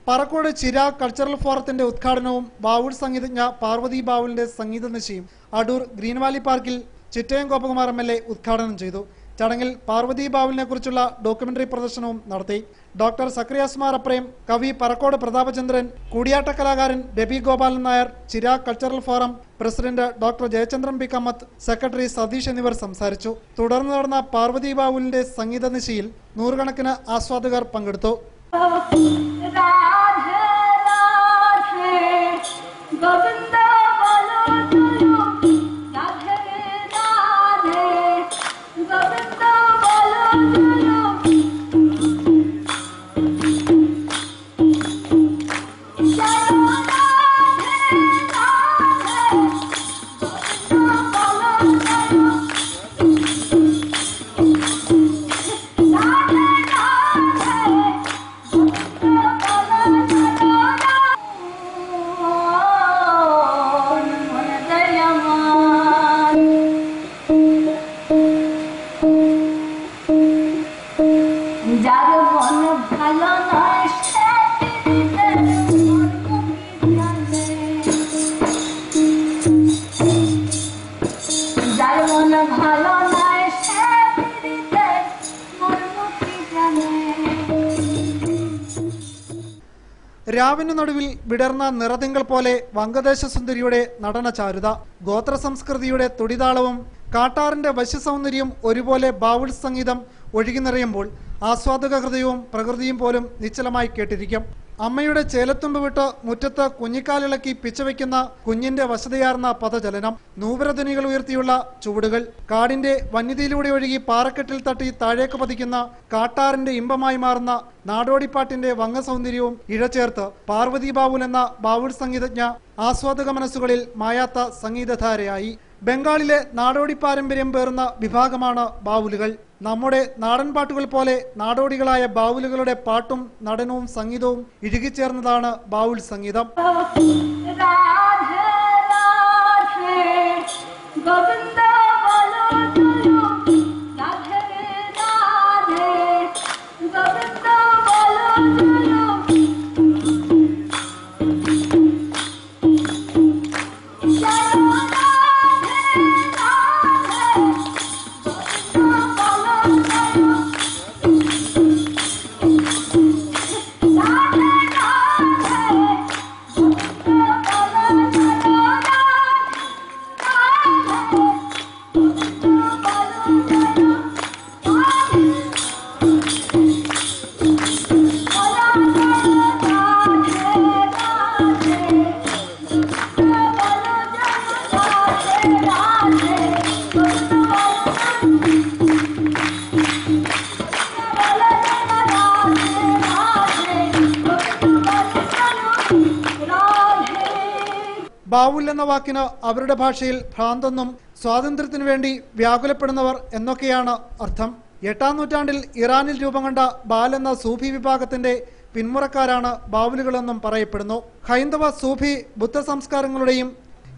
Parakode ചിര cultural ഫോറത്തിന്റെ ഉദ്ഘാടനവും ബാവുൾ സംഗീതജ്ഞ പാർവതി ബാവുലിന്റെ സംഗീത നിശയും Adoor green Valley പാർക്കിൽ ചിറ്റയം ഗോപകുമാർ MLA ഉദ്ഘാടനം ചെയ്തു. ചടങ്ങിൽ പാർവതി ബാവുലിനെ കുറിച്ചുള്ള ഡോക്യുമെന്ററി പ്രദർശനവും നടത്തി. ഡോക്ടർ സക്രിയാസ് മാർ അപ്രേം, കവി പറക്കോട് പ്രതാപചന്ദ്രൻ, കൂടിയാട്ട കലാകാരൻ Baby Gopalan Nair, Chira cultural forum president doctor Jayachandran P Kammath, secretary Satheesh എന്നിവർ സംസാരിച്ചു. തുടർന്ന് നടന്ന പാർവതി ബാവുലിന്റെ സംഗീത നിശയിൽ നൂറുകണക്കിന് ആസ്വാദകർ പങ്കെടുത്തു. രാവിനു നടുവിൽ വിടർന്ന നിറതിങ്കൾ പോലെ വങ്കദേശ സുന്ദരിയുടെ നടന ചാരുത, ഗോത്ര സംസ്കൃതിയുടെ തുടിതാളവും കാട്ടാറിന്റെ വശ്യസൗന്ദര്യം ഒരുപോലെ ബാവുൾ സംഗീതം ഒഴുകി നിറയുമ്പോൾ ആസ്വാദക ഹൃദയവും പ്രകൃതിയും പോലും നിശ്ചലമായി കേട്ടിരിക്കും. അമ്മയുടെ ചേലത്തുമ്പ് വിട്ട് മുറ്റത്ത് കുഞ്ഞിക്കാലിളക്കി പിച്ചവയ്ക്കുന്ന കുഞ്ഞിന്റെ വശതയാർന്ന പദചലനം, നൂപുരധ്വനികൾ ഉയർത്തിയുള്ള ചുവടുകൾ, കാടിന്റെ വന്യതയിലൂടെ ഒഴുകി പാറക്കെട്ടിൽ തട്ടി താഴേക്ക് പതിക്കുന്ന കാട്ടാറിന്റെ ഇമ്പമായി മാറുന്ന നാടോടിപ്പാട്ടിന്റെ വംഗസൗന്ദര്യവും ഇഴചേർത്ത് പാർവതി ബാവുൽ എന്ന ബാവുൾ സംഗീതജ്ഞ ആസ്വാദക മനസ്സുകളിൽ മായാത്ത സംഗീതധാരയായി. ബംഗാളിലെ നാടോടി പാരമ്പര്യം പേറുന്ന വിഭാഗമാണ് ബാവുലുകൾ. നമ്മുടെ നാടൻ പാട്ടുകൾ പോലെ നാടോടികളായ ബാവുലുകളുടെ പാട്ടും നടനവും സംഗീതവും ഇഴുകിച്ചേർന്നതാണ് ബാവുൾ സംഗീതം. ബാവുൽ എന്ന വാക്കിന് അവരുടെ ഭാഷയിൽ ഭ്രാന്തെന്നും സ്വാതന്ത്ര്യത്തിനു വേണ്ടി വ്യാകുലപ്പെടുന്നവർ എന്നൊക്കെയാണ് അർത്ഥം. 8-ാം നൂറ്റാണ്ടിൽ ഇറാനിൽ രൂപം കൊണ്ട ബാൽ എന്ന സൂഫി വിഭാഗത്തിന്റെ പിന്മുറക്കാരാണ് ബാവുലുകളെന്നും പറയപ്പെടുന്നു. ഹൈന്ദവ സൂഫി ബുദ്ധ സംസ്കാരങ്ങളുടെയും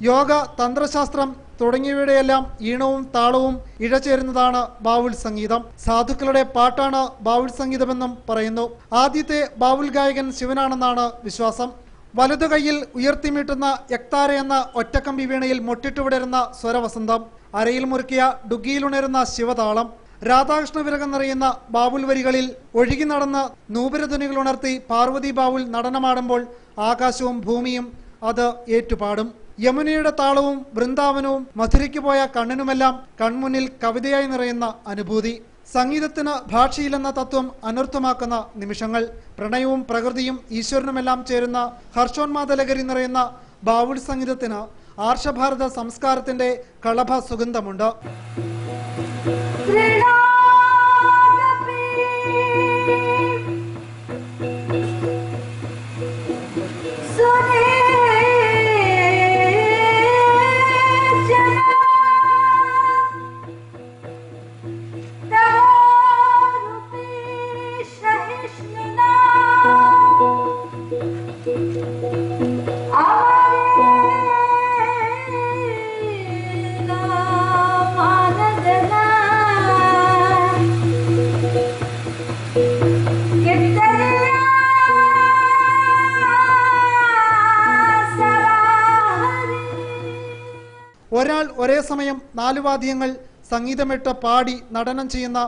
യോഗ തന്ത്രശാസ്ത്രം തുടങ്ങിയവയുടെയെല്ലാം ഈണവും താളവും ഇഴചേരുന്നതാണ് ബാവുൾ സംഗീതം. സാധുക്കളുടെ പാട്ടാണ് ബാവുൾ സംഗീതമെന്നും പറയുന്നു. ആദ്യത്തെ ബാവുൾ ഗായകൻ ശിവനാണെന്നാണ് വിശ്വാസം. വലതു കൈയിൽ ഉയർത്തിമീട്ടുന്ന യക്താര എന്ന ഒറ്റക്കമ്പി വീണയിൽ മുട്ടിട്ടുവിടരുന്ന സ്വരവസന്തം, അരയിൽ മുറുക്കിയ ഡുഗിയിലുണരുന്ന ശിവതാളം, രാധാകൃഷ്ണ വിരകം നിറയുന്ന ബാവുൽ വരികളിൽ ഒഴുകി നടന്ന് നൂപുരധ്വനികൾ ഉണർത്തി പാർവതി ബാവുൽ നടനമാടുമ്പോൾ ആകാശവും ഭൂമിയും അത് ഏറ്റുപാടും. യമുനയുടെ താളവും വൃന്ദാവനവും മധുരയ്ക്ക് പോയ കണ്ണനുമെല്ലാം കൺമുന്നിൽ കവിതയായി നിറയുന്ന അനുഭൂതി. സംഗീതത്തിന് ഭാഷയിലെന്ന തത്വം അനർത്ഥമാക്കുന്ന നിമിഷങ്ങൾ, പ്രണയവും പ്രകൃതിയും ഈശ്വരനുമെല്ലാം ചേരുന്ന ഹർഷോന്മാദലകരി നിറയുന്ന ബാവുൾ സംഗീതത്തിന് ആർഷഭാരത സംസ്കാരത്തിന്റെ കളഭ സുഗന്ധമുണ്ട്. ഒരേ സമയം 4 വാദ്യങ്ങൾ സംഗീതമിട്ട് പാടി നടനം ചെയ്യുന്ന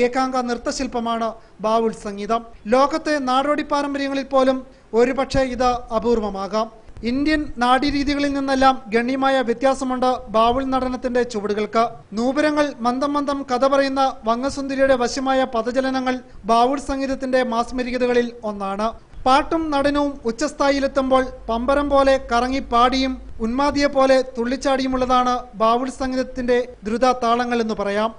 ഏകാംഗ നൃത്തശില്പമാണ് ബാവുൾ സംഗീതം. ലോകത്തെ നാടോടി പാരമ്പര്യങ്ങളിൽ പോലും ഒരുപക്ഷെ ഇത് അപൂർവമാകാം. ഇന്ത്യൻ നാട്യരീതികളിൽ നിന്നെല്ലാം ഗണ്യമായ വ്യത്യാസമുണ്ട് ബാവുൾ നടനത്തിന്റെ ചുവടുകൾക്ക്. നൂപുരങ്ങൾ, മന്ദം മന്ദം കഥ പറയുന്ന വങ്ങസുന്ദരിയുടെ വശ്യമായ പദചലനങ്ങൾ ബാവുൾ സംഗീതത്തിന്റെ മാസ്മരികതകളിൽ ഒന്നാണ്. പാട്ടും നടനവും ഉച്ചസ്ഥായിയിലെത്തുമ്പോൾ പമ്പരം പോലെ കറങ്ങി പാടിയും ഉന്മാദിയെ പോലെ തുള്ളിച്ചാടിയുമുള്ളതാണ് ബാവുൾ സംഗീതത്തിന്റെ ദ്രുത താളങ്ങൾ എന്ന് പറയാം.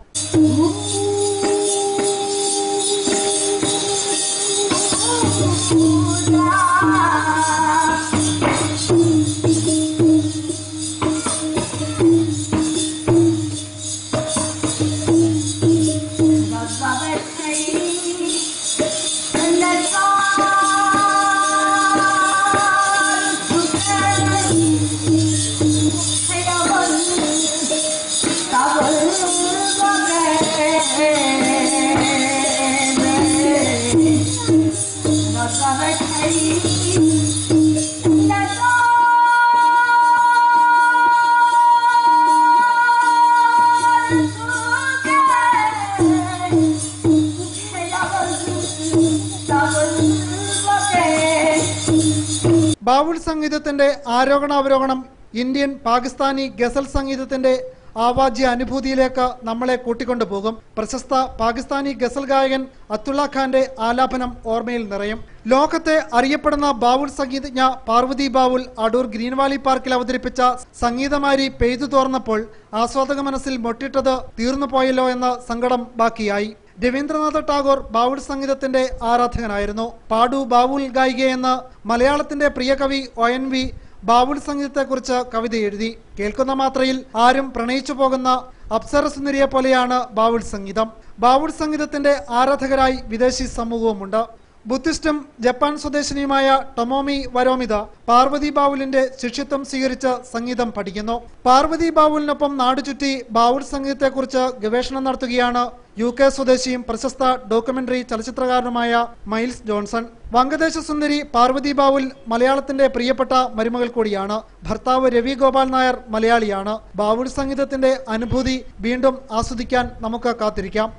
ബാവുൾ സംഗീതത്തിന്റെ ആരോഹണാവരോഹണം ഇന്ത്യൻ പാകിസ്ഥാനി ഗസൽ സംഗീതത്തിന്റെ ആവാജ്യ അനുഭൂതിയിലേക്ക് നമ്മളെ കൂട്ടിക്കൊണ്ടുപോകും. പ്രശസ്ത പാകിസ്ഥാനി ഗസൽ ഗായകൻ അത്തുള്ള ഖാന്റെ ആലാപനം ഓർമ്മയിൽ നിറയും. ലോകത്തെ അറിയപ്പെടുന്ന ബാവുൾ സംഗീതജ്ഞ പാർവതി ബാവുൾ അടൂർ ഗ്രീൻ വാലി പാർക്കിൽ അവതരിപ്പിച്ച സംഗീതമാരി പെയ്തു തോർന്നപ്പോൾ ആസ്വാദക മനസ്സിൽ മൊട്ടിട്ടത് തീർന്നു പോയല്ലോ എന്ന സങ്കടം ബാക്കിയായി. രവീന്ദ്രനാഥ ടാഗോർ ബാവുൾ സംഗീതത്തിന്റെ ആരാധകനായിരുന്നു. പാടു ബാവുൾ ഗായികയെന്ന് മലയാളത്തിന്റെ പ്രിയ കവി ONV ബാവുൾ സംഗീതത്തെക്കുറിച്ച് കവിത എഴുതി. കേൾക്കുന്ന മാത്രയിൽ ആരും പ്രണയിച്ചു പോകുന്ന അപ്സരസുന്ദരിയെ പോലെയാണ് ബാവുൾ സംഗീതം. ബാവുൾ സംഗീതത്തിന്റെ ആരാധകരായി വിദേശി സമൂഹവുമുണ്ട്. ബുദ്ധിസ്റ്റും ജപ്പാൻ സ്വദേശിനിയുമായ ടൊമോമി വരോമിത പാർവതി ബാവുലിന്റെ ശിഷ്യത്വം സ്വീകരിച്ച് സംഗീതം പഠിക്കുന്നു. പാർവതി ബാവുലിനൊപ്പം നാടുചുറ്റി ബാവുൾ സംഗീതത്തെക്കുറിച്ച് ഗവേഷണം നടത്തുകയാണ് UK സ്വദേശിയും പ്രശസ്ത ഡോക്യുമെന്ററി ചലച്ചിത്രകാരനുമായ മൈൽസ് ജോൺസൺ. വംഗദേശ സുന്ദരി പാർവതി ബാവുൽ മലയാളത്തിന്റെ പ്രിയപ്പെട്ട മരുമകൾ കൂടിയാണ്. ഭർത്താവ് രവി ഗോപാൽ നായർ മലയാളിയാണ്. ബാവുൾ സംഗീതത്തിന്റെ അനുഭൂതി വീണ്ടും ആസ്വദിക്കാൻ നമുക്ക് കാത്തിരിക്കാം.